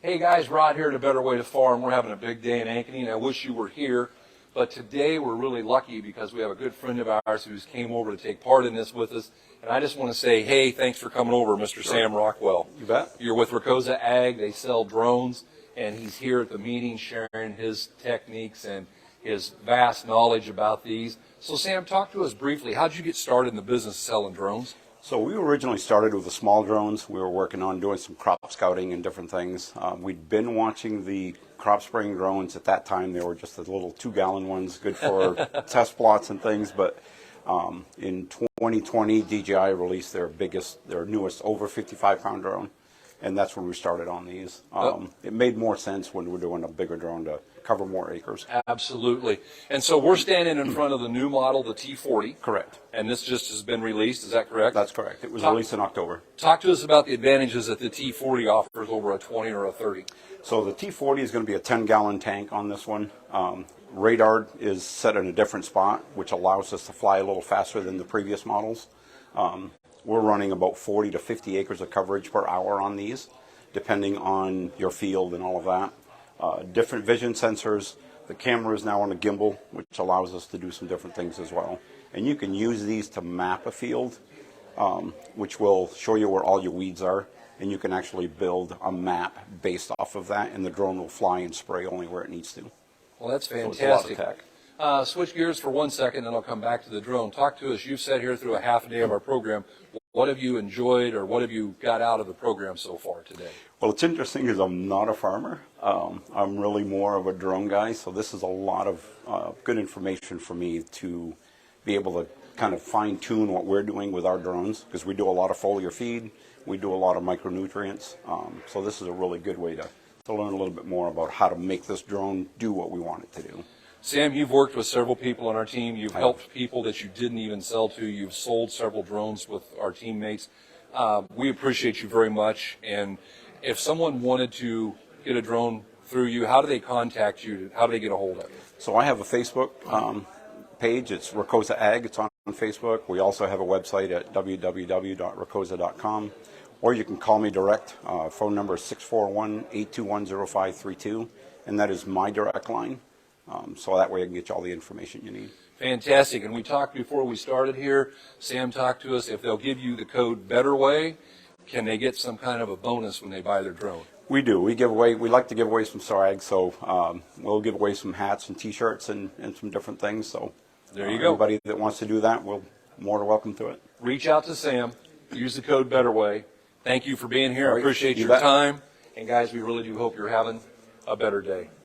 Hey guys, Rod here at A Better Way to Farm. We're having a big day in Ankeny, and I wish you were here. But today we're really lucky because we have a good friend of ours who's came over to take part in this with us. And I just want to say, hey, thanks for coming over, Mr. Sam Rockwell. You bet. You're with Rakosa Ag. They sell drones, and he's here at the meeting sharing his techniques and his vast knowledge about these. So Sam, talk to us briefly. How did you get started in the business of selling drones? So we originally started with the small drones. We were working on doing some crop scouting and different things. We'd been watching the crop spraying drones. At that time, they were just the little 2-gallon ones, good for test plots and things. But in 2020, DJI released their newest over 55-pound drone. And that's when we started on these. It made more sense when we're doing a bigger drone to cover more acres. Absolutely. And so we're standing in front of the new model, the T40. Correct. And this just has been released, is that correct? That's correct. It was released in October. Talk to us about the advantages that the T40 offers over a 20 or a 30. So the T40 is going to be a 10-gallon tank on this one. Radar is set in a different spot, which allows us to fly a little faster than the previous models. We're running about 40 to 50 acres of coverage per hour on these, depending on your field and all of that. Different vision sensors. The camera is now on a gimbal, which allows us to do some different things as well. And you can use these to map a field, which will show you where all your weeds are. And you can actually build a map based off of that, and the drone will fly and spray only where it needs to. Well, that's fantastic. So it's a lot of tech. Switch gears for 1 second, and I'll come back to the drone. Talk to us. You've sat here through a half a day of our program. What have you enjoyed, or what have you got out of the program so far today? Well, it's interesting because I'm not a farmer. I'm really more of a drone guy, so this is a lot of good information for me to be able to kind of fine-tune what we're doing with our drones, because we do a lot of foliar feed, we do a lot of micronutrients, so this is a really good way to learn a little bit more about how to make this drone do what we want it to do. Sam, you've worked with several people on our team. You've helped people that you didn't even sell to. You've sold several drones with our teammates. We appreciate you very much. And if someone wanted to get a drone through you, how do they contact you? How do they get a hold of you? So I have a Facebook page. It's Rakosa Ag. It's on Facebook. We also have a website at www.rakosa.com. Or you can call me direct. Phone number is 641-821-0532. And that is my direct line. So that way I can get you all the information you need. Fantastic. And we talked before we started here. Sam talked to us. If they'll give you the code BETTERWAY, can they get some kind of a bonus when they buy their drone? We do. We like to give away some swag, so we'll give away some hats and T-shirts and some different things. So there you go. Anybody that wants to do that, we're more than welcome to it. Reach out to Sam. Use the code BETTERWAY. Thank you for being here. I appreciate your bet. time. And guys, we really do hope you're having a better day.